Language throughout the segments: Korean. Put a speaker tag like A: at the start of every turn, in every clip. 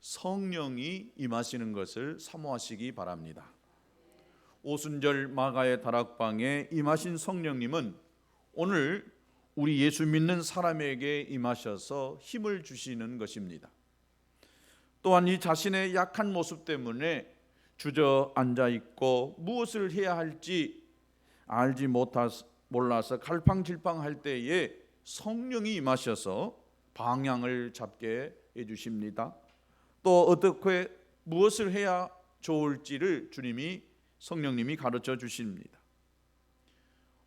A: 성령이 임하시는 것을 사모하시기 바랍니다. 오순절 마가의 다락방에 임하신 성령님은 오늘 우리 예수 믿는 사람에게 임하셔서 힘을 주시는 것입니다. 또한 이 자신의 약한 모습 때문에 주저앉아 있고 무엇을 해야 할지 알지 몰라서 갈팡질팡할 때에 성령이 임하셔서 방향을 잡게 해주십니다. 또 어떻게 무엇을 해야 좋을지를 성령님이 가르쳐 주십니다.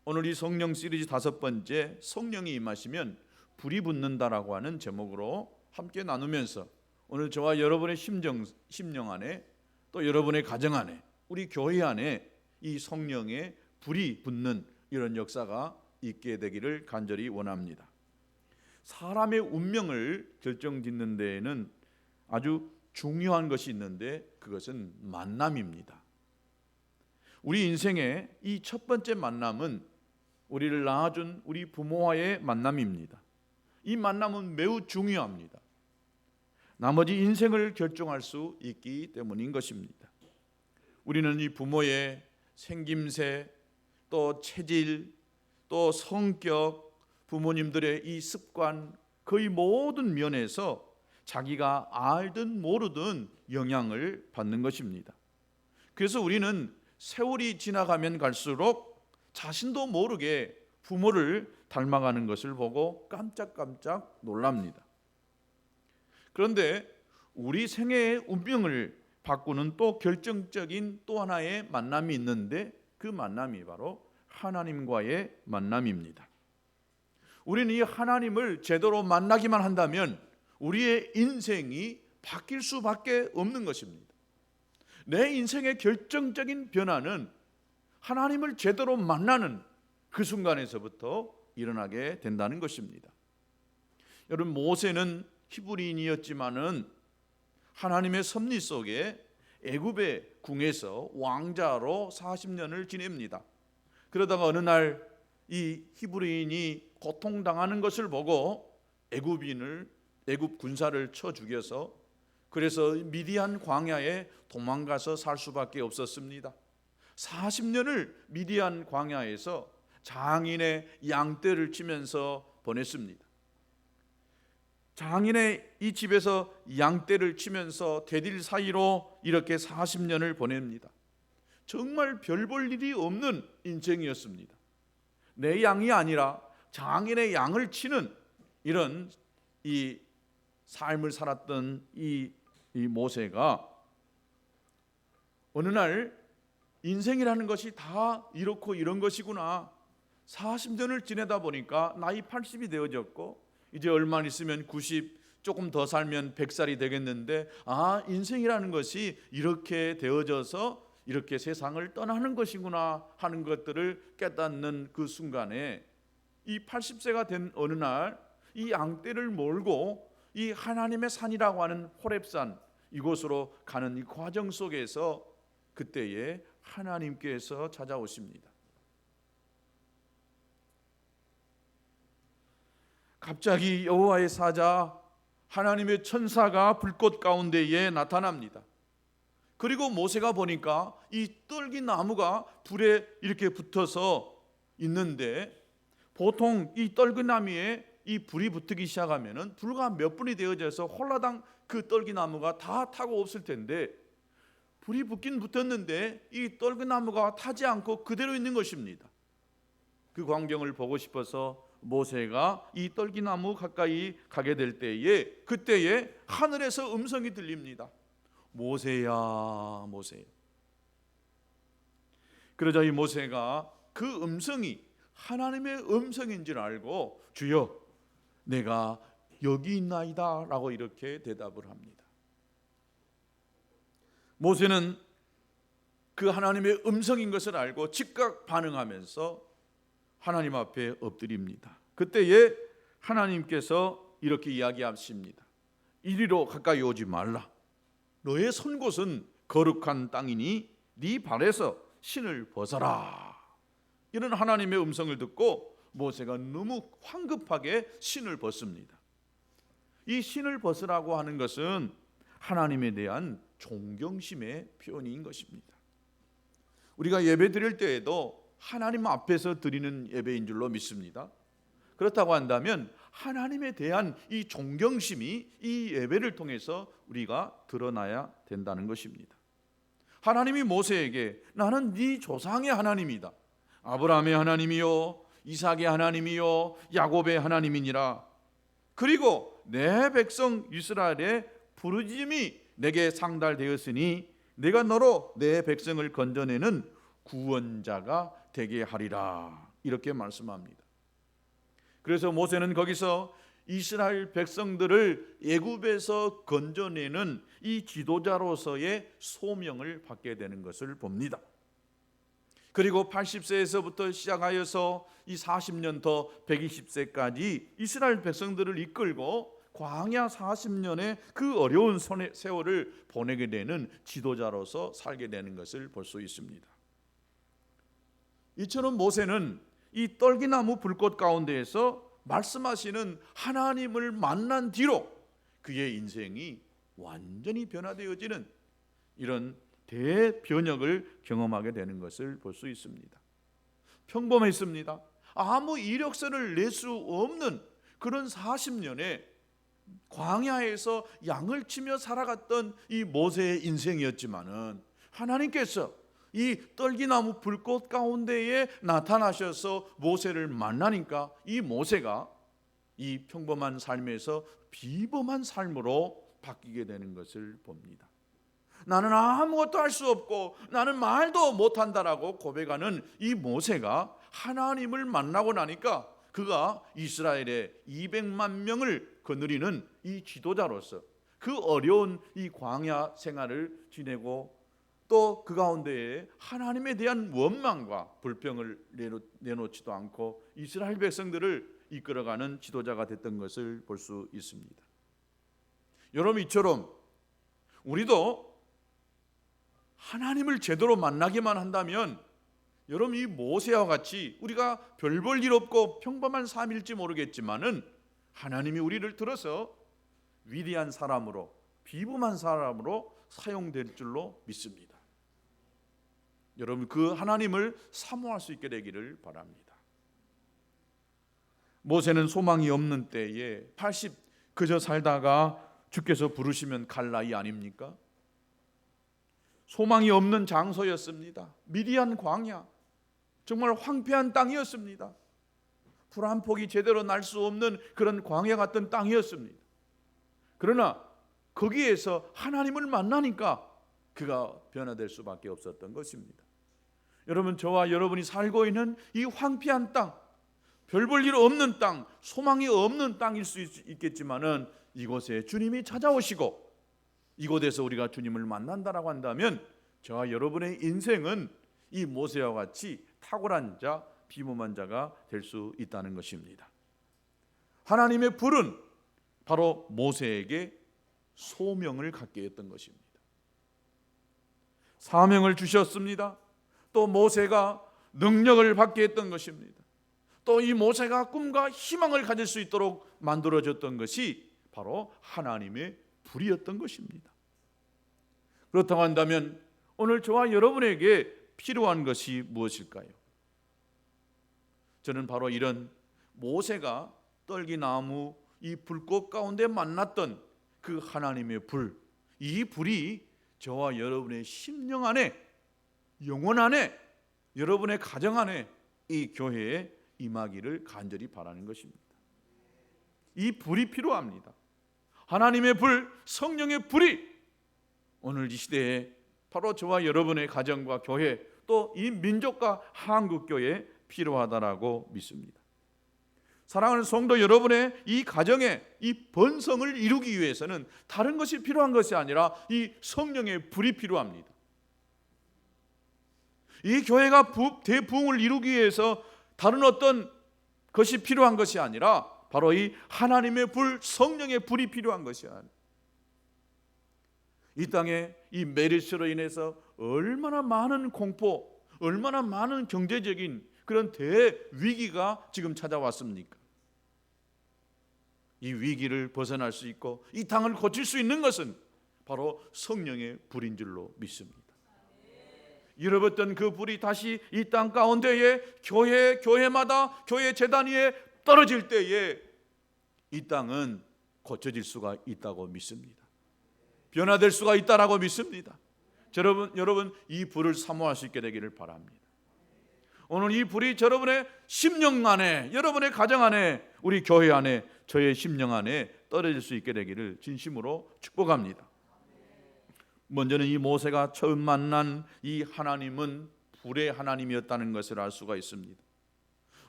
A: 오늘 이 성령 시리즈 5번째, 성령이 임하시면 불이 붙는다라고 하는 제목으로 함께 나누면서 오늘 저와 여러분의 심령 안에 또 여러분의 가정 안에 우리 교회 안에 이 성령의 불이 붙는 이런 역사가 있게 되기를 간절히 원합니다. 사람의 운명을 결정짓는 데에는 아주 중요한 것이 있는데 그것은 만남입니다. 우리 인생의 이 첫 번째 만남은 우리를 낳아준 우리 부모와의 만남입니다. 이 만남은 매우 중요합니다. 나머지 인생을 결정할 수 있기 때문인 것입니다. 우리는 이 부모의 생김새, 또 체질, 또 성격, 부모님들의 이 습관, 거의 모든 면에서 자기가 알든 모르든 영향을 받는 것입니다. 그래서 우리는 세월이 지나가면 갈수록 자신도 모르게 부모를 닮아가는 것을 보고 깜짝깜짝 놀랍니다. 그런데 우리 생애의 운명을 바꾸는 또 결정적인 또 하나의 만남이 있는데 그 만남이 바로 하나님과의 만남입니다. 우리는 이 하나님을 제대로 만나기만 한다면 우리의 인생이 바뀔 수밖에 없는 것입니다. 내 인생의 결정적인 변화는 하나님을 제대로 만나는 그 순간에서부터 일어나게 된다는 것입니다. 여러분, 모세는 히브리인이었지만은 하나님의 섭리 속에 애굽의 궁에서 왕자로 40년을 지냅니다. 그러다가 어느 날 이 히브리인이 고통당하는 것을 보고 애굽 군사를 쳐 죽여서 그래서 미디안 광야에 도망가서 살 수밖에 없었습니다. 40년을 미디안 광야에서 장인의 양떼를 치면서 보냈습니다. 장인의 이 집에서 양떼를 치면서 대들 사이로 이렇게 40년을 보냅니다. 정말 별 볼 일이 없는 인생이었습니다. 내 양이 아니라 장인의 양을 치는 이런 이 삶을 살았던 이 모세가 어느 날 인생이라는 것이 다 이렇고 이런 것이구나, 40년을 지내다 보니까 나이 80이 되어졌고 이제 얼마 있으면 90, 조금 더 살면 100살이 되겠는데 인생이라는 것이 이렇게 되어져서 이렇게 세상을 떠나는 것이구나 하는 것들을 깨닫는 그 순간에 이 80세가 된 어느 날 이 양떼를 몰고 이 하나님의 산이라고 하는 호렙산 이곳으로 가는 이 과정 속에서 그때에 하나님께서 찾아오십니다. 갑자기 여호와의 사자 하나님의 천사가 불꽃 가운데에 나타납니다. 그리고 모세가 보니까 이 떨기나무가 불에 이렇게 붙어서 있는데 보통 이 떨기나무에 이 불이 붙기 시작하면은 불과 몇 분이 되어져서 홀라당 그 떨기나무가 다 타고 없을 텐데 불이 붙긴 붙었는데 이 떨기나무가 타지 않고 그대로 있는 것입니다. 그 광경을 보고 싶어서 모세가 이 떨기나무 가까이 가게 될 때에 그때에 하늘에서 음성이 들립니다. 모세야, 모세야. 그러자 이 모세가 그 음성이 하나님의 음성인 줄 알고 주여 내가 여기 있나이다 라고 이렇게 대답을 합니다. 모세는 그 하나님의 음성인 것을 알고 즉각 반응하면서 하나님 앞에 엎드립니다. 그때에 하나님께서 이렇게 이야기하십니다. 이리로 가까이 오지 말라. 너의 선 곳은 거룩한 땅이니 네 발에서 신을 벗어라. 이런 하나님의 음성을 듣고 모세가 너무 황급하게 신을 벗습니다. 이 신을 벗으라고 하는 것은 하나님에 대한 존경심의 표현인 것입니다. 우리가 예배 드릴 때에도 하나님 앞에서 드리는 예배인 줄로 믿습니다. 그렇다고 한다면 하나님에 대한 이 존경심이 이 예배를 통해서 우리가 드러나야 된다는 것입니다. 하나님이 모세에게 나는 네 조상의 하나님이다. 아브라함의 하나님이요 이삭의 하나님이요 야곱의 하나님이니라. 그리고 내 백성 이스라엘의 부르짖음이 내게 상달되었으니 내가 너로 내 백성을 건져내는 구원자가 되게 하리라. 이렇게 말씀합니다. 그래서 모세는 거기서 이스라엘 백성들을 애굽에서 건져내는 이 지도자로서의 소명을 받게 되는 것을 봅니다. 그리고 80세에서부터 시작하여서 이 40년 더 120세까지 이스라엘 백성들을 이끌고 광야 40년의 그 어려운 세월을 보내게 되는 지도자로서 살게 되는 것을 볼 수 있습니다. 이처럼 모세는 이 떨기나무 불꽃 가운데에서 말씀하시는 하나님을 만난 뒤로 그의 인생이 완전히 변화되어지는 이런 대변혁을 경험하게 되는 것을 볼 수 있습니다. 평범했습니다. 아무 이력서를 낼 수 없는 그런 40년에 광야에서 양을 치며 살아갔던 이 모세의 인생이었지만은 하나님께서 이 떨기나무 불꽃 가운데에 나타나셔서 모세를 만나니까 이 모세가 이 평범한 삶에서 비범한 삶으로 바뀌게 되는 것을 봅니다. 나는 아무것도 할 수 없고 나는 말도 못한다라고 고백하는 이 모세가 하나님을 만나고 나니까 그가 이스라엘의 200만 명을 거느리는 이 지도자로서 그 어려운 이 광야 생활을 지내고 또 그 가운데에 하나님에 대한 원망과 불평을 내놓지도 않고 이스라엘 백성들을 이끌어가는 지도자가 됐던 것을 볼 수 있습니다. 여러분, 이처럼 우리도 하나님을 제대로 만나기만 한다면 여러분 이 모세와 같이 우리가 별 볼 일 없고 평범한 삶일지 모르겠지만은 하나님이 우리를 들어서 위대한 사람으로 비범한 사람으로 사용될 줄로 믿습니다. 여러분 그 하나님을 사모할 수 있게 되기를 바랍니다. 모세는 소망이 없는 때에 80 그저 살다가 주께서 부르시면 갈 나이 아닙니까? 소망이 없는 장소였습니다. 미디안 광야, 정말 황폐한 땅이었습니다. 풀 한 폭이 제대로 날 수 없는 그런 광야 같은 땅이었습니다. 그러나 거기에서 하나님을 만나니까 그가 변화될 수밖에 없었던 것입니다. 여러분, 저와 여러분이 살고 있는 이 황폐한 땅, 별 볼 일 없는 땅, 소망이 없는 땅일 수 있겠지만은 이곳에 주님이 찾아오시고 이곳에서 우리가 주님을 만난다라고 한다면 저와 여러분의 인생은 이 모세와 같이 탁월한 자, 비범한 자가 될 수 있다는 것입니다. 하나님의 불은 바로 모세에게 소명을 갖게 했던 것입니다. 사명을 주셨습니다. 또 모세가 능력을 받게 했던 것입니다. 또 이 모세가 꿈과 희망을 가질 수 있도록 만들어졌던 것이 바로 하나님의 불이었던 것입니다. 그렇다고 한다면 오늘 저와 여러분에게 필요한 것이 무엇일까요? 저는 바로 이런 모세가 떨기나무 이 불꽃 가운데 만났던 그 하나님의 불, 이 불이 저와 여러분의 심령 안에, 영혼 안에, 여러분의 가정 안에, 이 교회에 임하기를 간절히 바라는 것입니다. 이 불이 필요합니다. 하나님의 불, 성령의 불이 오늘 이 시대에 바로 저와 여러분의 가정과 교회, 또 이 민족과 한국교회에 필요하다라고 믿습니다. 사랑하는 성도 여러분의 이 가정에 이 번성을 이루기 위해서는 다른 것이 필요한 것이 아니라 이 성령의 불이 필요합니다. 이 교회가 대부흥을 이루기 위해서 다른 어떤 것이 필요한 것이 아니라 바로 이 하나님의 불, 성령의 불이 필요한 것이야. 이 땅에 이 메르스로 인해서 얼마나 많은 공포, 얼마나 많은 경제적인 그런 대위기가 지금 찾아왔습니까? 이 위기를 벗어날 수 있고 이 땅을 고칠 수 있는 것은 바로 성령의 불인 줄로 믿습니다. 잃어버렸던 그 불이 다시 이 땅 가운데에 교회마다 교회 제단 위에 떨어질 때에 이 땅은 고쳐질 수가 있다고 믿습니다. 변화될 수가 있다라고 믿습니다. 여러분 이 불을 사모할 수 있게 되기를 바랍니다. 오늘 이 불이 여러분의 심령 안에, 여러분의 가정 안에, 우리 교회 안에, 저의 심령 안에 떨어질 수 있게 되기를 진심으로 축복합니다. 먼저는 이 모세가 처음 만난 이 하나님은 불의 하나님이었다는 것을 알 수가 있습니다.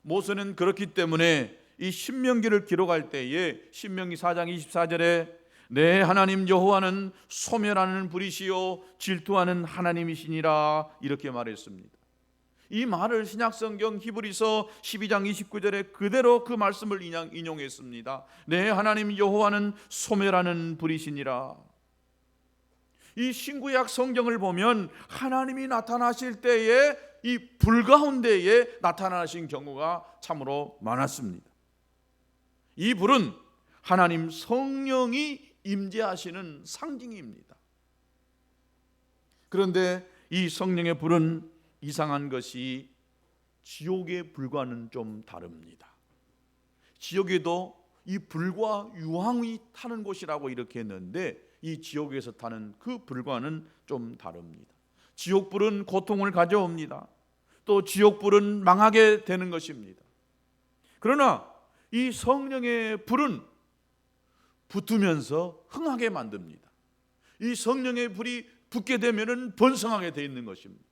A: 모세는 그렇기 때문에 이 신명기를 기록할 때에 신명기 4장 24절에 내 하나님 여호와는 소멸하는 불이시요 질투하는 하나님이시니라 이렇게 말했습니다. 이 말을 신약성경 히브리서 12장 29절에 그대로 그 말씀을 인용했습니다. 내 하나님 여호와는 소멸하는 불이시니라. 이 신구약 성경을 보면 하나님이 나타나실 때에 이 불 가운데에 나타나신 경우가 참으로 많았습니다. 이 불은 하나님 성령이 임재하시는 상징입니다. 그런데 이 성령의 불은 이상한 것이 지옥의 불과는 좀 다릅니다. 지옥에도 이 불과 유황이 타는 곳이라고 이렇게 했는데 이 지옥에서 타는 그 불과는 좀 다릅니다. 지옥불은 고통을 가져옵니다. 또 지옥불은 망하게 되는 것입니다. 그러나 이 성령의 불은 붙으면서 흥하게 만듭니다. 이 성령의 불이 붙게 되면은 번성하게 되어 있는 것입니다.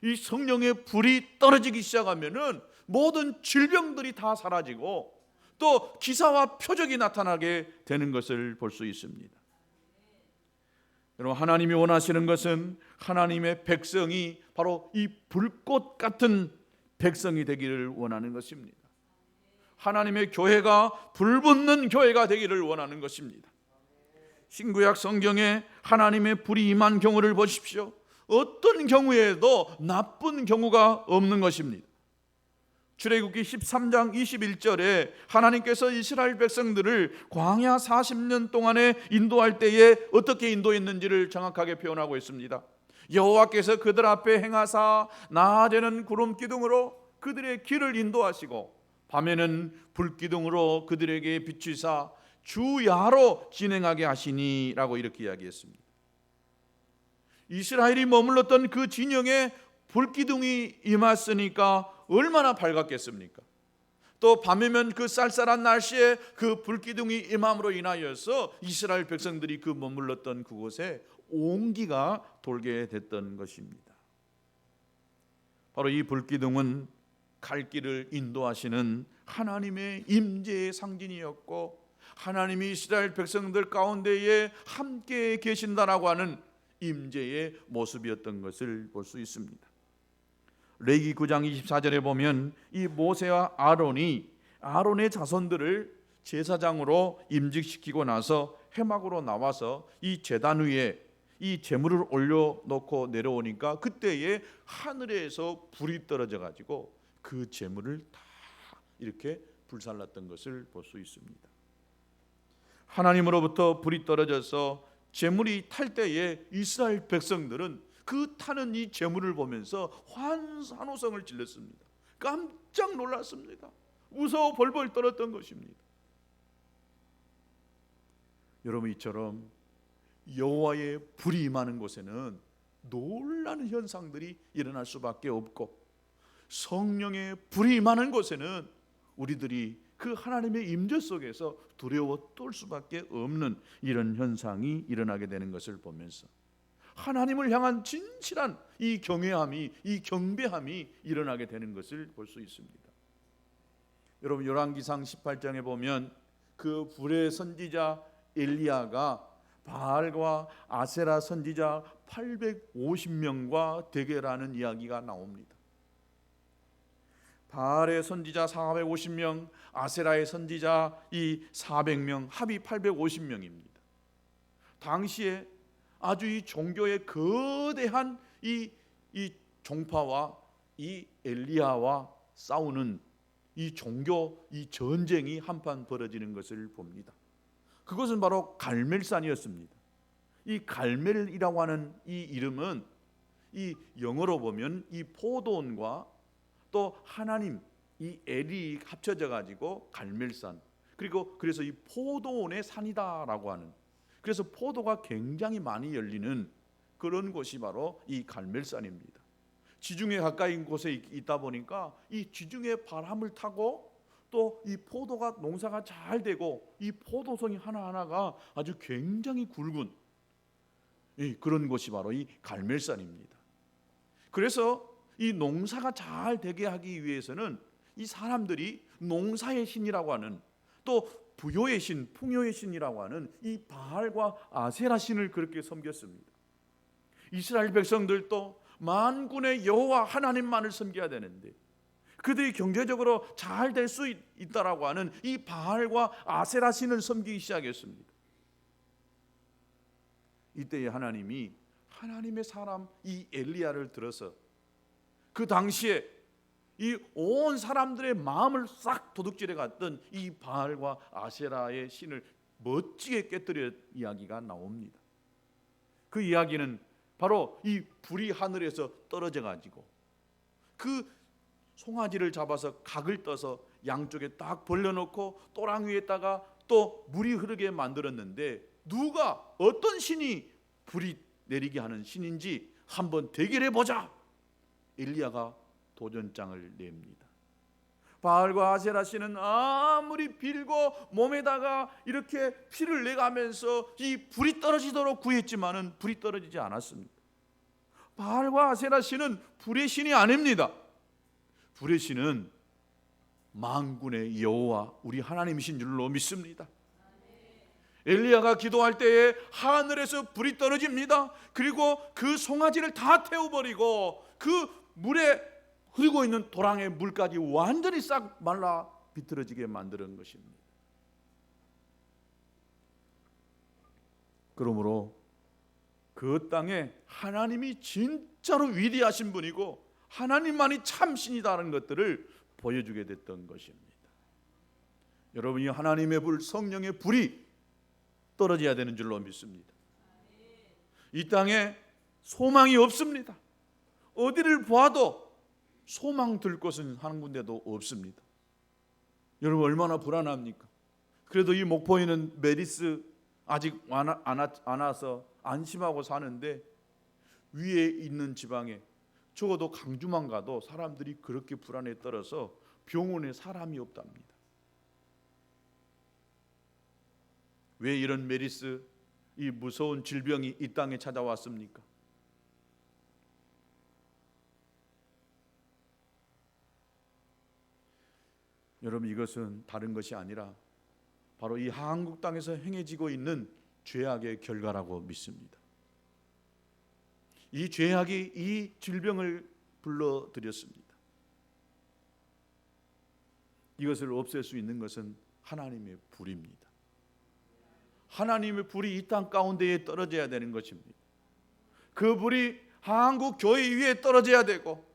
A: 이 성령의 불이 떨어지기 시작하면은 모든 질병들이 다 사라지고 또 기사와 표적이 나타나게 되는 것을 볼 수 있습니다. 여러분, 하나님이 원하시는 것은 하나님의 백성이 바로 이 불꽃 같은 백성이 되기를 원하는 것입니다. 하나님의 교회가 불붙는 교회가 되기를 원하는 것입니다. 신구약 성경에 하나님의 불이 임한 경우를 보십시오. 어떤 경우에도 나쁜 경우가 없는 것입니다. 출애굽기 13장 21절에 하나님께서 이스라엘 백성들을 광야 40년 동안에 인도할 때에 어떻게 인도했는지를 정확하게 표현하고 있습니다. 여호와께서 그들 앞에 행하사 낮에는 구름 기둥으로 그들의 길을 인도하시고 밤에는 불기둥으로 그들에게 비추사 주야로 진행하게 하시니라고 이렇게 이야기했습니다. 이스라엘이 머물렀던 그 진영에 불기둥이 임했으니까 얼마나 밝았겠습니까? 또 밤이면 그 쌀쌀한 날씨에 그 불기둥이 임함으로 인하여서 이스라엘 백성들이 그 머물렀던 그곳에 온기가 돌게 됐던 것입니다. 바로 이 불기둥은 갈 길을 인도하시는 하나님의 임재의 상징이었고 하나님이 이스라엘 백성들 가운데에 함께 계신다라고 하는 임재의 모습이었던 것을 볼 수 있습니다. 레위기 9장 24절에 보면 이 모세와 아론의 자손들을 제사장으로 임직시키고 나서 회막으로 나와서 이 제단 위에 이 제물을 올려놓고 내려오니까 그때에 하늘에서 불이 떨어져 가지고 그 제물을 다 이렇게 불살랐던 것을 볼 수 있습니다. 하나님으로부터 불이 떨어져서 제물이 탈 때에 이스라엘 백성들은 그 타는 이 제물을 보면서 환호성을 질렀습니다. 깜짝 놀랐습니다. 무서워 벌벌 떨었던 것입니다. 여러분, 이처럼 여호와의 불이 임하는 곳에는 놀라는 현상들이 일어날 수밖에 없고 성령의 불이 임하는 곳에는 우리들이 그 하나님의 임재 속에서 두려워 떨 수밖에 없는 이런 현상이 일어나게 되는 것을 보면서 하나님을 향한 진실한 이 경외함이, 이 경배함이 일어나게 되는 것을 볼 수 있습니다. 여러분, 열왕기상 18장에 보면 그 불의 선지자 엘리야가 바알과 아세라 선지자 850명과 대결하는 이야기가 나옵니다. 바알의 선지자 450명, 아세라의 선지자 이 400명, 합이 850명입니다. 당시에 아주 이 종교의 거대한 이 종파와 이 엘리야와 싸우는 이 종교 이 전쟁이 한판 벌어지는 것을 봅니다. 그것은 바로 갈멜산이었습니다. 이 갈멜이라고 하는 이 이름은 이 영어로 보면 이 포도원과 또 하나님 이 엘이 합쳐져 가지고 갈멜산, 그리고 그래서 이 포도원의 산이다라고 하는, 그래서 포도가 굉장히 많이 열리는 그런 곳이 바로 이 갈멜산입니다. 지중해 가까이 곳에 있다 보니까 이 지중해 바람을 타고 또 이 포도가 농사가 잘 되고 이 포도송이 하나하나가 아주 굉장히 굵은 그런 곳이 바로 이 갈멜산입니다. 그래서 이 농사가 잘 되게 하기 위해서는 이 사람들이 농사의 신이라고 하는, 또 부요의 신, 풍요의 신이라고 하는 이 바알과 아세라 신을 그렇게 섬겼습니다. 이스라엘 백성들도 만군의 여호와 하나님만을 섬겨야 되는데 그들이 경제적으로 잘 될 수 있다라고 하는 이 바알과 아세라 신을 섬기기 시작했습니다. 이때에 하나님이 하나님의 사람 이 엘리야를 들어서 그 당시에 이 온 사람들의 마음을 싹 도둑질해 갔던 이 바알과 아세라의 신을 멋지게 깨뜨려 이야기가 나옵니다. 그 이야기는 바로 이 불이 하늘에서 떨어져 가지고 그 송아지를 잡아서 각을 떠서 양쪽에 딱 벌려놓고 또랑 위에다가 또 물이 흐르게 만들었는데, 누가 어떤 신이 불이 내리게 하는 신인지 한번 대결해 보자. 엘리야가 도전장을 냅니다. 바알과 아세라 신은 아무리 빌고 몸에다가 이렇게 피를 내가면서 이 불이 떨어지도록 구했지만은 불이 떨어지지 않았습니다. 바알과 아세라 신은 불의 신이 아닙니다. 불의 신은 만군의 여호와 우리 하나님이신 줄로 믿습니다. 엘리야가 기도할 때에 하늘에서 불이 떨어집니다. 그리고 그 송아지를 다 태워버리고 그 물에 흐르고 있는 도랑의 물까지 완전히 싹 말라 비틀어지게 만드는 것입니다. 그러므로 그 땅에 하나님이 진짜로 위대하신 분이고 하나님만이 참 신이다라는 것들을 보여주게 됐던 것입니다. 여러분이 하나님의 불, 성령의 불이 떨어져야 되는 줄로 믿습니다. 이 땅에 소망이 없습니다. 어디를 보아도 소망 들 곳은 한 군데도 없습니다. 여러분 얼마나 불안합니까? 그래도 이 목포에는 메리스 아직 안 와서 안심하고 사는데, 위에 있는 지방에 적어도 강주만 가도 사람들이 그렇게 불안에 떨어서 병원에 사람이 없답니다. 왜 이런 메리스, 이 무서운 질병이 이 땅에 찾아왔습니까? 여러분 이것은 다른 것이 아니라 바로 이 한국 땅에서 행해지고 있는 죄악의 결과라고 믿습니다. 이 죄악이 이 질병을 불러들였습니다. 이것을 없앨 수 있는 것은 하나님의 불입니다. 하나님의 불이 이 땅 가운데에 떨어져야 되는 것입니다. 그 불이 한국 교회 위에 떨어져야 되고,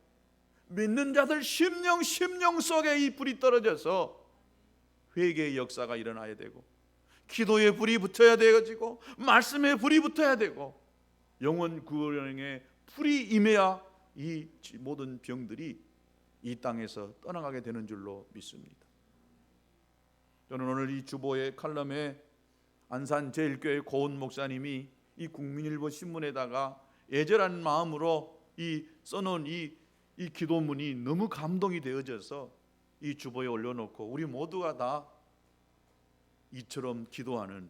A: 믿는 자들 심령 속에 이 불이 떨어져서 회개의 역사가 일어나야 되고, 기도의 불이 붙어야 되고, 말씀의 불이 붙어야 되고, 영혼 구원의 불이 임해야 이 모든 병들이 이 땅에서 떠나가게 되는 줄로 믿습니다. 저는 오늘 이 주보의 칼럼에 안산제일교회 고은 목사님이 이 국민일보 신문에다가 애절한 마음으로 이 써놓은 이 기도문이 너무 감동이 되어져서 이 주보에 올려놓고 우리 모두가 다 이처럼 기도하는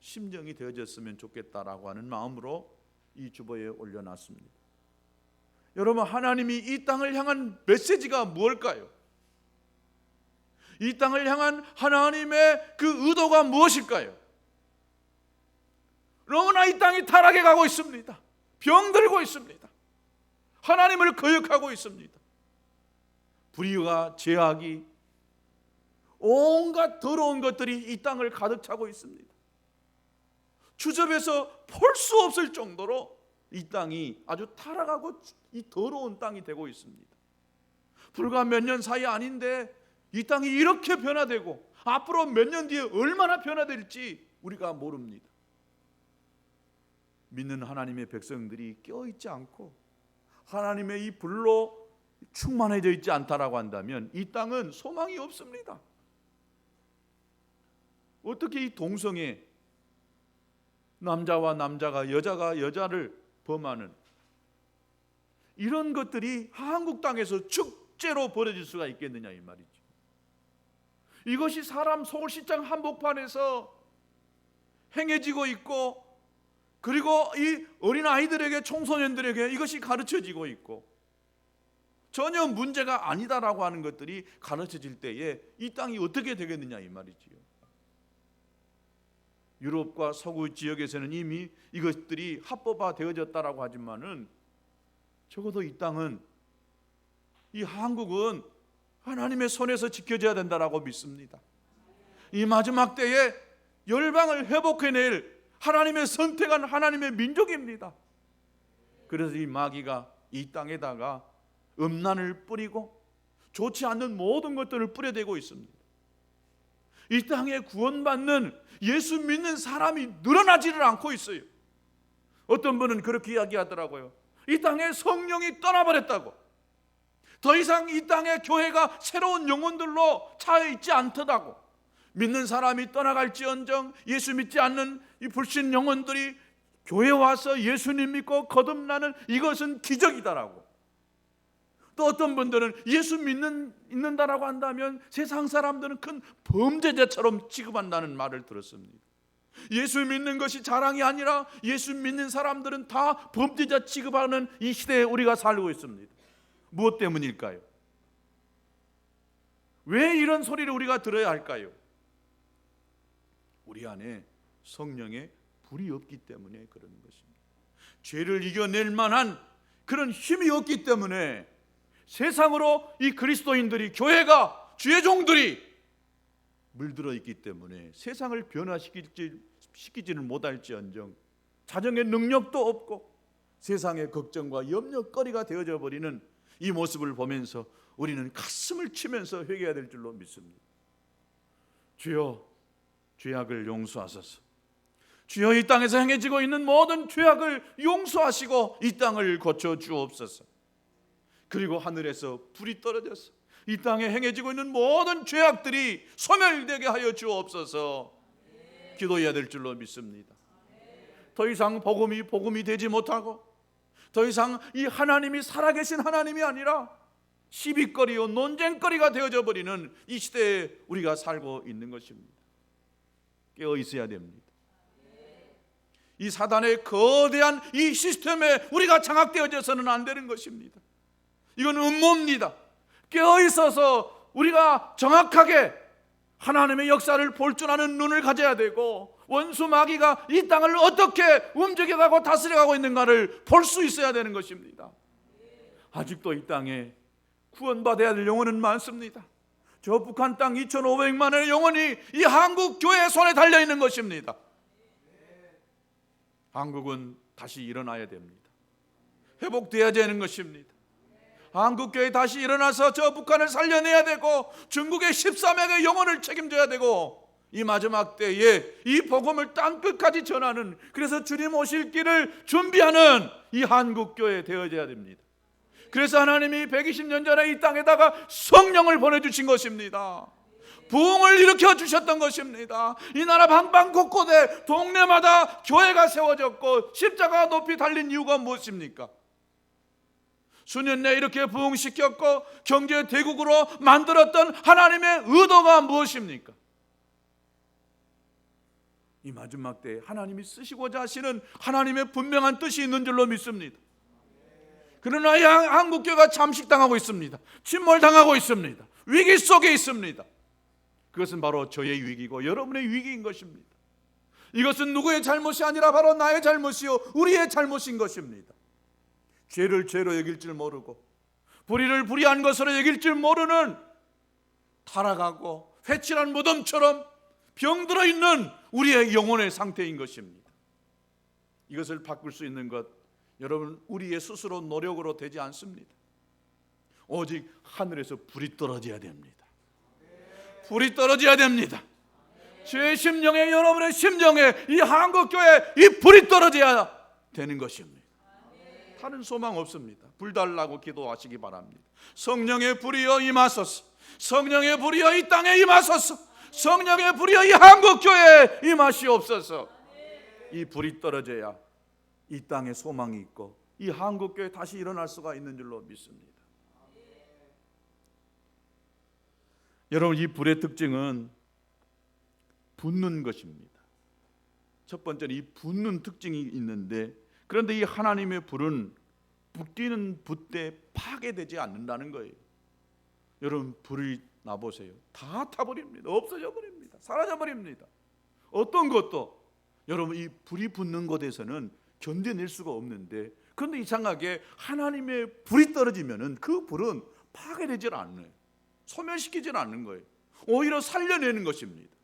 A: 심정이 되어졌으면 좋겠다라고 하는 마음으로 이 주보에 올려놨습니다. 여러분, 하나님이 이 땅을 향한 메시지가 무엇일까요? 이 땅을 향한 하나님의 그 의도가 무엇일까요? 너무나 이 땅이 타락해 가고 있습니다. 병들고 있습니다. 하나님을 거역하고 있습니다. 불의와 죄악이, 온갖 더러운 것들이 이 땅을 가득 차고 있습니다. 주접해서 볼 수 없을 정도로 이 땅이 아주 타락하고 이 더러운 땅이 되고 있습니다. 불과 몇 년 사이 아닌데 이 땅이 이렇게 변화되고 앞으로 몇 년 뒤에 얼마나 변화될지 우리가 모릅니다. 믿는 하나님의 백성들이 깨어있지 않고 하나님의 이 불로 충만해져 있지 않다라고 한다면 이 땅은 소망이 없습니다. 어떻게 이 동성애, 남자와 남자가 여자가 여자를 범하는 이런 것들이 한국 땅에서 축제로 벌어질 수가 있겠느냐 이 말이죠. 이것이 사람 서울시장 한복판에서 행해지고 있고, 그리고 이 어린 아이들에게, 청소년들에게 이것이 가르쳐지고 있고, 전혀 문제가 아니다라고 하는 것들이 가르쳐질 때에 이 땅이 어떻게 되겠느냐 이 말이지요. 유럽과 서구 지역에서는 이미 이것들이 합법화 되어졌다라고 하지만은 적어도 이 땅은, 이 한국은 하나님의 손에서 지켜져야 된다라고 믿습니다. 이 마지막 때에 열방을 회복해낼 하나님의 선택한 하나님의 민족입니다. 그래서 이 마귀가 이 땅에다가 음란을 뿌리고 좋지 않는 모든 것들을 뿌려대고 있습니다. 이 땅에 구원받는 예수 믿는 사람이 늘어나지를 않고 있어요. 어떤 분은 그렇게 이야기하더라고요. 이 땅에 성령이 떠나버렸다고. 더 이상 이 땅에 교회가 새로운 영혼들로 차 있지 않다고. 믿는 사람이 떠나갈지언정 예수 믿지 않는 이 불신 영혼들이 교회 와서 예수님 믿고 거듭나는 이것은 기적이다라고. 또 어떤 분들은 예수 믿는다라고 한다면 세상 사람들은 큰 범죄자처럼 취급한다는 말을 들었습니다. 예수 믿는 것이 자랑이 아니라 예수 믿는 사람들은 다 범죄자 취급하는 이 시대에 우리가 살고 있습니다. 무엇 때문일까요? 왜 이런 소리를 우리가 들어야 할까요? 우리 안에 성령의 불이 없기 때문에 그런 것입니다. 죄를 이겨낼 만한 그런 힘이 없기 때문에 세상으로 이 그리스도인들이, 교회가, 주의 종들이 물들어 있기 때문에 세상을 변화시키지는 못할지언정 자정의 능력도 없고 세상의 걱정과 염려거리가 되어져 버리는 이 모습을 보면서 우리는 가슴을 치면서 회개해야 될 줄로 믿습니다. 주여, 죄악을 용서하소서. 주여, 이 땅에서 행해지고 있는 모든 죄악을 용서하시고 이 땅을 고쳐 주옵소서. 그리고 하늘에서 불이 떨어져서 이 땅에 행해지고 있는 모든 죄악들이 소멸되게 하여 주옵소서. 기도해야 될 줄로 믿습니다. 더 이상 복음이 되지 못하고 더 이상 이 하나님이 살아계신 하나님이 아니라 시비거리요 논쟁거리가 되어져 버리는 이 시대에 우리가 살고 있는 것입니다. 깨어 있어야 됩니다. 이 사단의 거대한 이 시스템에 우리가 장악되어져서는 안 되는 것입니다. 이건 음모입니다. 깨어 있어서 우리가 정확하게 하나님의 역사를 볼 줄 아는 눈을 가져야 되고, 원수 마귀가 이 땅을 어떻게 움직여가고 다스려가고 있는가를 볼 수 있어야 되는 것입니다. 아직도 이 땅에 구원받아야 될 영혼은 많습니다. 저 북한 땅 2,500만의 영혼이 이 한국 교회의 손에 달려있는 것입니다. 한국은 다시 일어나야 됩니다. 회복돼야 되는 것입니다. 한국교회 다시 일어나서 저 북한을 살려내야 되고 중국의 13억의 영혼을 책임져야 되고 이 마지막 때에 이 복음을 땅끝까지 전하는, 그래서 주님 오실 길을 준비하는 이 한국교회 되어져야 됩니다. 그래서 하나님이 120년 전에 이 땅에다가 성령을 보내주신 것입니다. 부흥을 일으켜 주셨던 것입니다. 이 나라 방방곳곳에 동네마다 교회가 세워졌고 십자가 높이 달린 이유가 무엇입니까? 수년 내에 이렇게 부흥시켰고 경제 대국으로 만들었던 하나님의 의도가 무엇입니까? 이 마지막 때에 하나님이 쓰시고자 하시는 하나님의 분명한 뜻이 있는 줄로 믿습니다. 그러나 이 한국교회가 잠식당하고 있습니다. 침몰당하고 있습니다. 위기 속에 있습니다. 그것은 바로 저의 위기고 여러분의 위기인 것입니다. 이것은 누구의 잘못이 아니라 바로 나의 잘못이요 우리의 잘못인 것입니다. 죄를 죄로 여길 줄 모르고 불의를 불의한 것으로 여길 줄 모르는 타락하고 회칠한 무덤처럼 병들어 있는 우리의 영혼의 상태인 것입니다. 이것을 바꿀 수 있는 것, 여러분, 우리의 스스로 노력으로 되지 않습니다. 오직 하늘에서 불이 떨어져야 됩니다. 불이 떨어져야 됩니다. 제 심령에, 여러분의 심령에 이 한국교회 이 불이 떨어져야 되는 것입니다. 다른 소망 없습니다. 불 달라고 기도하시기 바랍니다. 성령의 불이여 임하소서. 성령의 불이여 이 땅에 임하소서. 성령의 불이여 이 한국교회에 임하시옵소서. 이 불이 떨어져야 이 땅에 소망이 있고 이 한국교회 다시 일어날 수가 있는 줄로 믿습니다. 여러분, 이 불의 특징은 붙는 것입니다. 첫 번째는 이 붙는 특징이 있는데, 그런데 이 하나님의 불은 붙기는 붙되 파괴되지 않는다는 거예요. 여러분, 불이 나보세요. 다 타버립니다. 없어져 버립니다. 사라져 버립니다. 어떤 것도 여러분, 이 불이 붙는 곳에서는 견뎌낼 수가 없는데, 그런데 이상하게 하나님의 불이 떨어지면은 그 불은 파괴되질 않아요. 소멸시키질 않는 거예요. 오히려 살려내는 것입니다.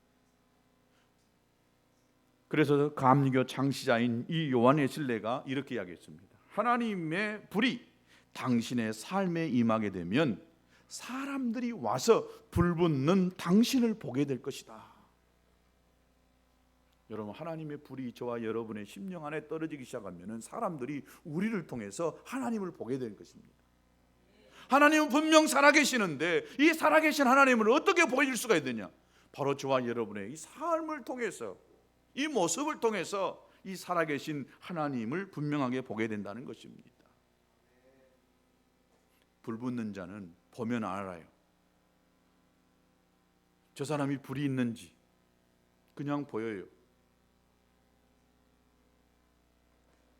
A: 그래서 감리교 창시자인 이 요한 웨슬레가 이렇게 이야기했습니다. 하나님의 불이 당신의 삶에 임하게 되면 사람들이 와서 불붙는 당신을 보게 될 것이다. 여러분, 하나님의 불이 저와 여러분의 심령 안에 떨어지기 시작하면 사람들이 우리를 통해서 하나님을 보게 될 것입니다. 하나님은 분명 살아계시는데 이 살아계신 하나님을 어떻게 보여줄 수가 있느냐? 바로 저와 여러분의 이 삶을 통해서, 이 모습을 통해서 이 살아계신 하나님을 분명하게 보게 된다는 것입니다. 불붙는 자는 보면 알아요. 저 사람이 불이 있는지 그냥 보여요.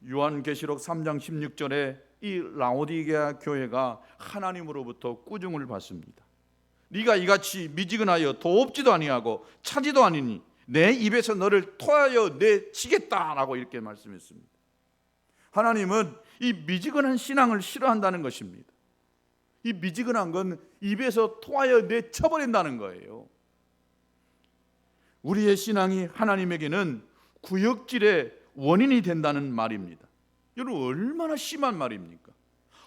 A: 요한계시록 3장 16절에 이 라오디게아 교회가 하나님으로부터 꾸중을 받습니다. 네가 이같이 미지근하여 도없지도 아니하고 차지도 아니니 내 입에서 너를 토하여 내치겠다라고 이렇게 말씀했습니다. 하나님은 이 미지근한 신앙을 싫어한다는 것입니다. 이 미지근한 건 입에서 토하여 내쳐버린다는 거예요. 우리의 신앙이 하나님에게는 구역질의 원인이 된다는 말입니다. 여러분, 얼마나 심한 말입니까?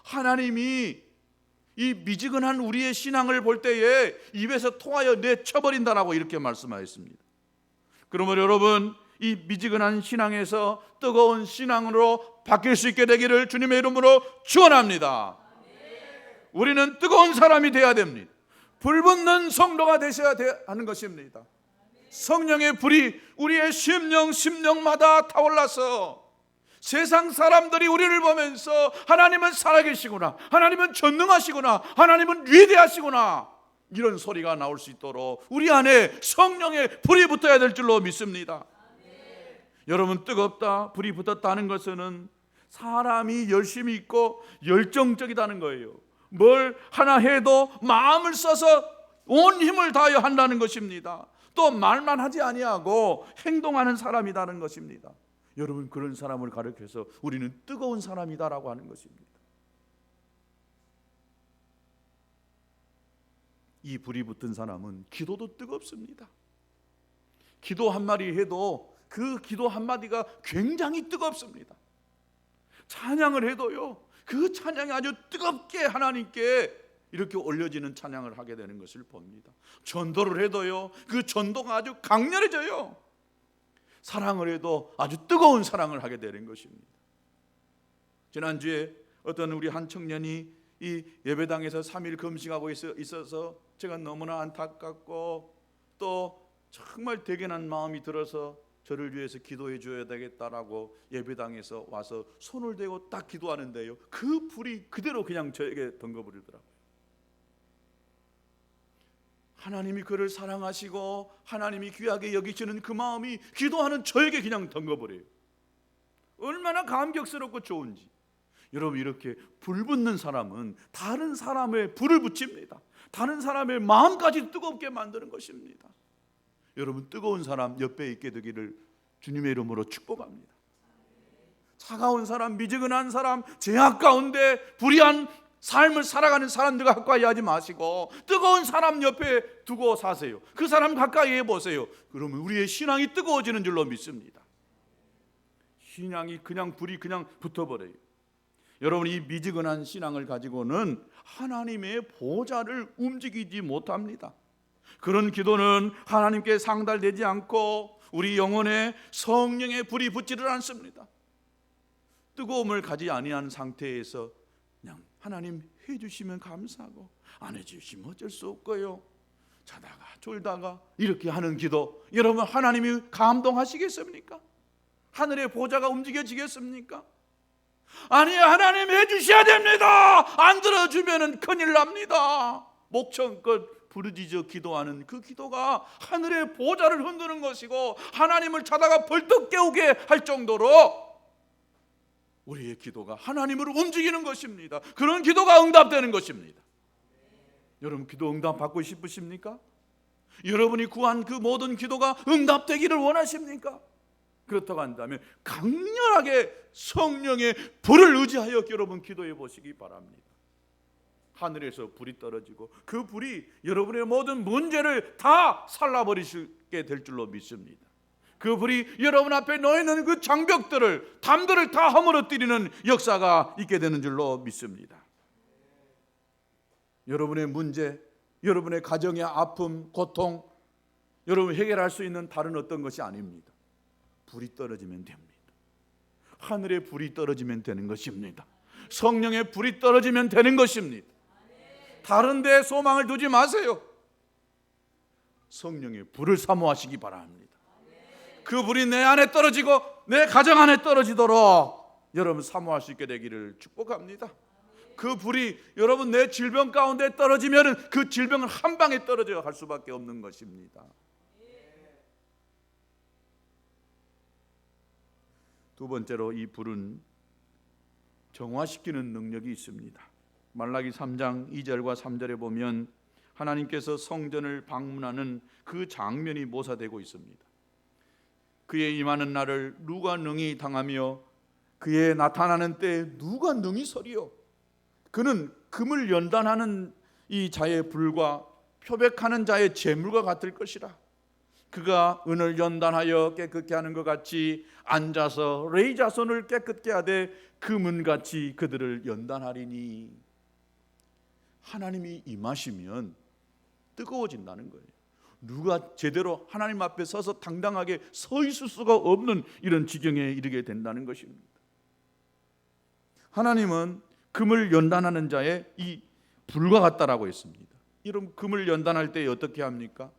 A: 하나님이 이 미지근한 우리의 신앙을 볼 때에 입에서 토하여 내쳐버린다라고 이렇게 말씀하였습니다. 그러면 여러분, 이 미지근한 신앙에서 뜨거운 신앙으로 바뀔 수 있게 되기를 주님의 이름으로 축원합니다. 우리는 뜨거운 사람이 되어야 됩니다. 불붙는 성도가 되셔야 하는 것입니다. 성령의 불이 우리의 심령마다 타올라서 세상 사람들이 우리를 보면서 하나님은 살아계시구나, 하나님은 전능하시구나, 하나님은 위대하시구나, 이런 소리가 나올 수 있도록 우리 안에 성령의 불이 붙어야 될 줄로 믿습니다. 여러분, 뜨겁다, 불이 붙었다는 것은 사람이 열심히 있고 열정적이다는 거예요. 뭘 하나 해도 마음을 써서 온 힘을 다하여 한다는 것입니다. 또 말만 하지 아니하고 행동하는 사람이라는 것입니다. 여러분, 그런 사람을 가리켜서 우리는 뜨거운 사람이다라고 하는 것입니다. 이 불이 붙은 사람은 기도도 뜨겁습니다. 기도 한마디 해도 그 기도 한마디가 굉장히 뜨겁습니다. 찬양을 해도요, 그 찬양이 아주 뜨겁게 하나님께 이렇게 올려지는 찬양을 하게 되는 것을 봅니다. 전도를 해도요, 그 전도가 아주 강렬해져요. 사랑을 해도 아주 뜨거운 사랑을 하게 되는 것입니다. 지난주에 어떤 우리 한 청년이 이 예배당에서 3일 금식하고 있어서 제가 너무나 안타깝고 또 정말 대견한 마음이 들어서 저를 위해서 기도해 줘야 되겠다라고 예배당에서 와서 손을 대고 딱 기도하는데요, 그 불이 그대로 그냥 저에게 덩궈버리더라고요. 하나님이 그를 사랑하시고 하나님이 귀하게 여기시는 그 마음이 기도하는 저에게 그냥 덩궈버려요. 얼마나 감격스럽고 좋은지. 여러분, 이렇게 불 붙는 사람은 다른 사람의 불을 붙입니다. 다른 사람의 마음까지 뜨겁게 만드는 것입니다. 여러분, 뜨거운 사람 옆에 있게 되기를 주님의 이름으로 축복합니다. 차가운 사람, 미지근한 사람, 죄악 가운데 불의한 삶을 살아가는 사람들과 가까이 하지 마시고 뜨거운 사람 옆에 두고 사세요. 그 사람 가까이 해보세요. 그러면 우리의 신앙이 뜨거워지는 줄로 믿습니다. 신앙이 그냥 불이 그냥 붙어버려요. 여러분, 이 미지근한 신앙을 가지고는 하나님의 보좌를 움직이지 못합니다. 그런 기도는 하나님께 상달되지 않고 우리 영혼에 성령의 불이 붙지를 않습니다. 뜨거움을 가지 아니한 상태에서 그냥 하나님 해주시면 감사하고 안 해주시면 어쩔 수 없고요, 자다가 졸다가 이렇게 하는 기도, 여러분 하나님이 감동하시겠습니까? 하늘의 보좌가 움직여지겠습니까? 아니, 하나님 해주셔야 됩니다. 안 들어주면 큰일 납니다. 목청껏 부르짖어 기도하는 그 기도가 하늘의 보좌를 흔드는 것이고 하나님을 자다가 벌떡 깨우게 할 정도로 우리의 기도가 하나님을 움직이는 것입니다. 그런 기도가 응답되는 것입니다. 여러분 기도 응답 받고 싶으십니까? 여러분이 구한 그 모든 기도가 응답되기를 원하십니까? 그렇다고 한다면 강렬하게 성령의 불을 의지하여 여러분 기도해 보시기 바랍니다. 하늘에서 불이 떨어지고 그 불이 여러분의 모든 문제를 다 살라버리게 될 줄로 믿습니다. 그 불이 여러분 앞에 놓여있는 그 장벽들을, 담들을 다 허물어뜨리는 역사가 있게 되는 줄로 믿습니다. 여러분의 문제, 여러분의 가정의 아픔, 고통, 여러분 해결할 수 있는 다른 어떤 것이 아닙니다. 불이 떨어지면 됩니다. 하늘의 불이 떨어지면 되는 것입니다. 성령의 불이 떨어지면 되는 것입니다. 다른 데 소망을 두지 마세요. 성령의 불을 사모하시기 바랍니다. 그 불이 내 안에 떨어지고 내 가정 안에 떨어지도록 여러분 사모할 수 있게 되기를 축복합니다. 그 불이 여러분 내 질병 가운데 떨어지면 그 질병은 한 방에 떨어져 갈 수밖에 없는 것입니다. 두 번째로 이 불은 정화시키는 능력이 있습니다. 말라기 3장 2절과 3절에 보면 하나님께서 성전을 방문하는 그 장면이 묘사되고 있습니다. 그의 임하는 날을 누가 능히 당하며 그의 나타나는 때에 누가 능히 서리요. 그는 금을 연단하는 이 자의 불과 표백하는 자의 재물과 같을 것이라. 그가 은을 연단하여 깨끗게 하는 것 같이 앉아서 레위 자손을 깨끗게 하되 금은같이 그들을 연단하리니. 하나님이 임하시면 뜨거워진다는 거예요. 누가 제대로 하나님 앞에 서서 당당하게 서 있을 수가 없는 이런 지경에 이르게 된다는 것입니다. 하나님은 금을 연단하는 자의 이 불과 같다라고 했습니다. 이런 금을 연단할 때 어떻게 합니까?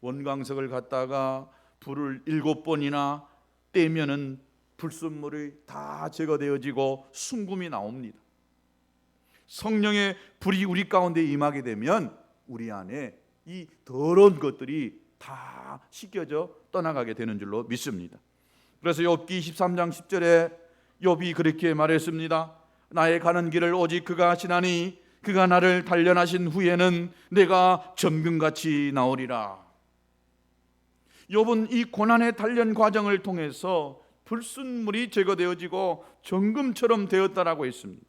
A: 원광석을 갖다가 불을 7번이나 떼면은 불순물이 다 제거되어지고 순금이 나옵니다. 성령의 불이 우리 가운데 임하게 되면 우리 안에 이 더러운 것들이 다 씻겨져 떠나가게 되는 줄로 믿습니다. 그래서 욥기 23장 10절에 욥이 그렇게 말했습니다. 나의 가는 길을 오직 그가 하시나니 그가 나를 단련하신 후에는 내가 정금같이 나오리라. 욥은 이 고난의 단련 과정을 통해서 불순물이 제거되어지고 정금처럼 되었다라고 했습니다.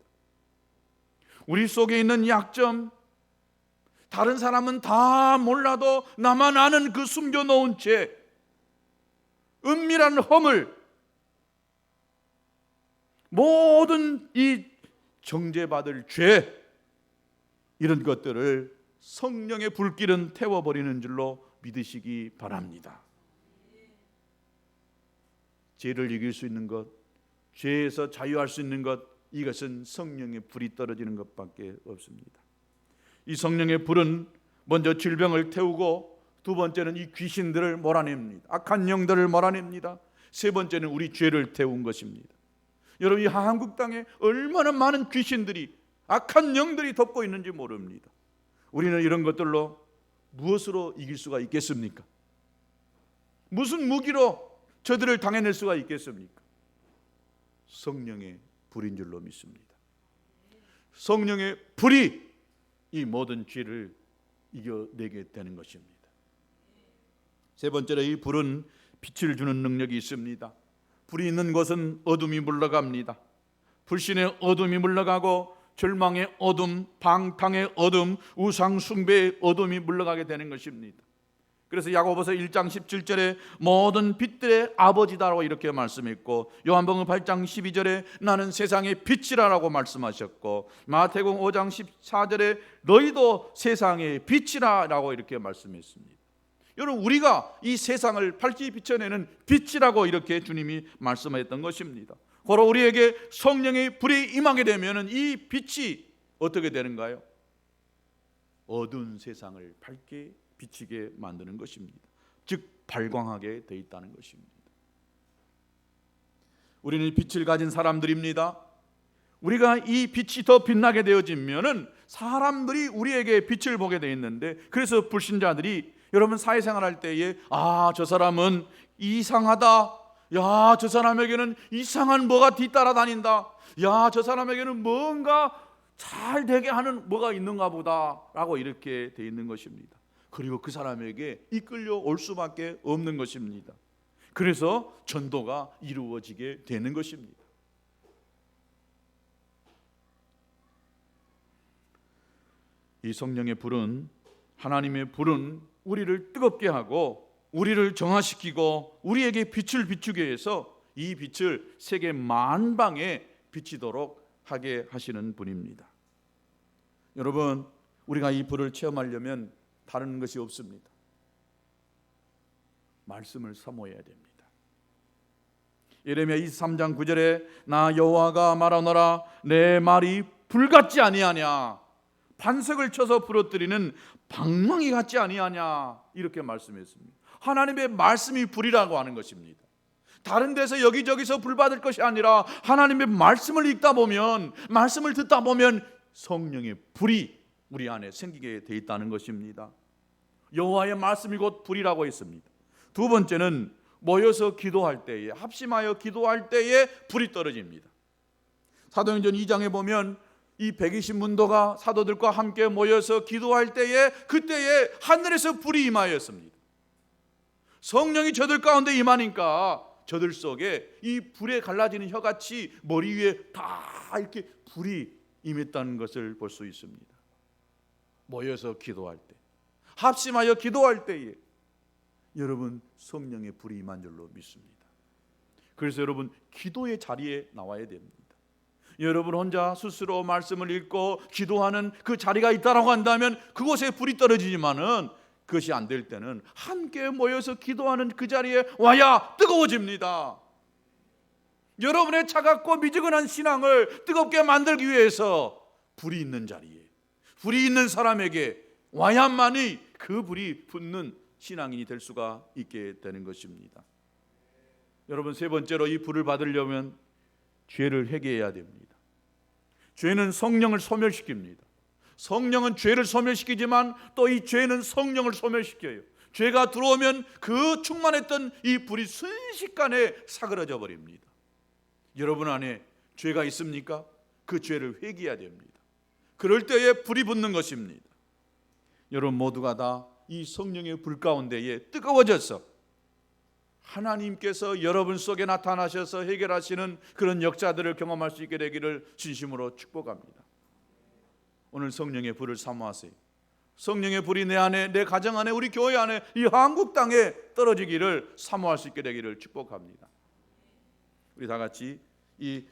A: 우리 속에 있는 약점, 다른 사람은 다 몰라도 나만 아는 그 숨겨놓은 죄, 은밀한 허물, 모든 이 정죄받을 죄, 이런 것들을 성령의 불길은 태워버리는 줄로 믿으시기 바랍니다. 죄를 이길 수 있는 것, 죄에서 자유할 수 있는 것, 이것은 성령의 불이 떨어지는 것밖에 없습니다. 이 성령의 불은 먼저 질병을 태우고, 두 번째는 이 귀신들을 몰아냅니다. 악한 영들을 몰아냅니다. 세 번째는 우리 죄를 태운 것입니다. 여러분, 이 한국 땅에 얼마나 많은 귀신들이, 악한 영들이 덮고 있는지 모릅니다. 우리는 이런 것들로 무엇으로 이길 수가 있겠습니까? 무슨 무기로 저들을 당해낼 수가 있겠습니까? 성령의 불인 줄로 믿습니다. 성령의 불이 이 모든 죄를 이겨내게 되는 것입니다. 세 번째로 이 불은 빛을 주는 능력이 있습니다. 불이 있는 곳은 어둠이 물러갑니다. 불신의 어둠이 물러가고 절망의 어둠, 방탕의 어둠, 우상 숭배의 어둠이 물러가게 되는 것입니다. 그래서 야고보서 1장 17절에 모든 빛들의 아버지다라고 이렇게 말씀했고, 요한복음 8장 12절에 나는 세상의 빛이라고 말씀하셨고, 마태복음 5장 14절에 너희도 세상의 빛이라고 이렇게 말씀했습니다. 여러분, 우리가 이 세상을 밝히 비춰내는 빛이라고 이렇게 주님이 말씀하셨던 것입니다. 바로 우리에게 성령의 불이 임하게 되면 이 빛이 어떻게 되는가요? 어두운 세상을 밝게 비치게 만드는 것입니다. 즉 발광하게 돼 있다는 것입니다. 우리는 빛을 가진 사람들입니다. 우리가 이 빛이 더 빛나게 되어지면은 사람들이 우리에게 빛을 보게 돼 있는데, 그래서 불신자들이 여러분 사회생활 할 때에 저 사람은 이상하다, 야, 저 사람에게는 이상한 뭐가 뒤따라 다닌다, 야, 저 사람에게는 뭔가 잘 되게 하는 뭐가 있는가 보다 라고 이렇게 돼 있는 것입니다. 그리고 그 사람에게 이끌려 올 수밖에 없는 것입니다. 그래서 전도가 이루어지게 되는 것입니다. 이 성령의 불은, 하나님의 불은 우리를 뜨겁게 하고 우리를 정화시키고 우리에게 빛을 비추게 해서 이 빛을 세계 만방에 비치도록 하게 하시는 분입니다. 여러분, 우리가 이 불을 체험하려면 다른 것이 없습니다. 말씀을 사모해야 됩니다. 예레미야 23장 9절에 나 여호와가 말하노라 내 말이 불같지 아니하냐, 반석을 쳐서 부러뜨리는 방망이 같지 아니하냐, 이렇게 말씀했습니다. 하나님의 말씀이 불이라고 하는 것입니다. 다른 데서 여기저기서 불 받을 것이 아니라 하나님의 말씀을 읽다 보면, 말씀을 듣다 보면 성령의 불이 우리 안에 생기게 돼 있다는 것입니다. 여호와의 말씀이 곧 불이라고 했습니다. 두 번째는 모여서 기도할 때에, 합심하여 기도할 때에 불이 떨어집니다. 사도행전 2장에 보면 이 120문도가 사도들과 함께 모여서 기도할 때에, 그때에 하늘에서 불이 임하였습니다. 성령이 저들 가운데 임하니까 저들 속에 이 불에 갈라지는 혀같이 머리 위에 다 이렇게 불이 임했다는 것을 볼 수 있습니다. 모여서 기도할 때, 합심하여 기도할 때에 여러분 성령의 불이 임한 줄로 믿습니다. 그래서 여러분 기도의 자리에 나와야 됩니다. 여러분 혼자 스스로 말씀을 읽고 기도하는 그 자리가 있다라고 한다면 그곳에 불이 떨어지지만은, 그것이 안 될 때는 함께 모여서 기도하는 그 자리에 와야 뜨거워집니다. 여러분의 차갑고 미지근한 신앙을 뜨겁게 만들기 위해서 불이 있는 자리에, 불이 있는 사람에게 와야만이 그 불이 붙는 신앙인이 될 수가 있게 되는 것입니다. 여러분, 세 번째로 이 불을 받으려면 죄를 회개해야 됩니다. 죄는 성령을 소멸시킵니다. 성령은 죄를 소멸시키지만 또 이 죄는 성령을 소멸시켜요. 죄가 들어오면 그 충만했던 이 불이 순식간에 사그러져 버립니다. 여러분 안에 죄가 있습니까? 그 죄를 회개해야 됩니다. 그럴 때에 불이 붙는 것입니다. 여러분 모두가 다 이 성령의 불 가운데에 뜨거워져서 하나님께서 여러분 속에 나타나셔서 해결하시는 그런 역사들을 경험할 수 있게 되기를 진심으로 축복합니다. 오늘 성령의 불을 사모하세요. 성령의 불이 내 안에, 내 가정 안에, 우리 교회 안에, 이 한국 땅에 떨어지기를 사모할 수 있게 되기를 축복합니다. 우리 다 같이 이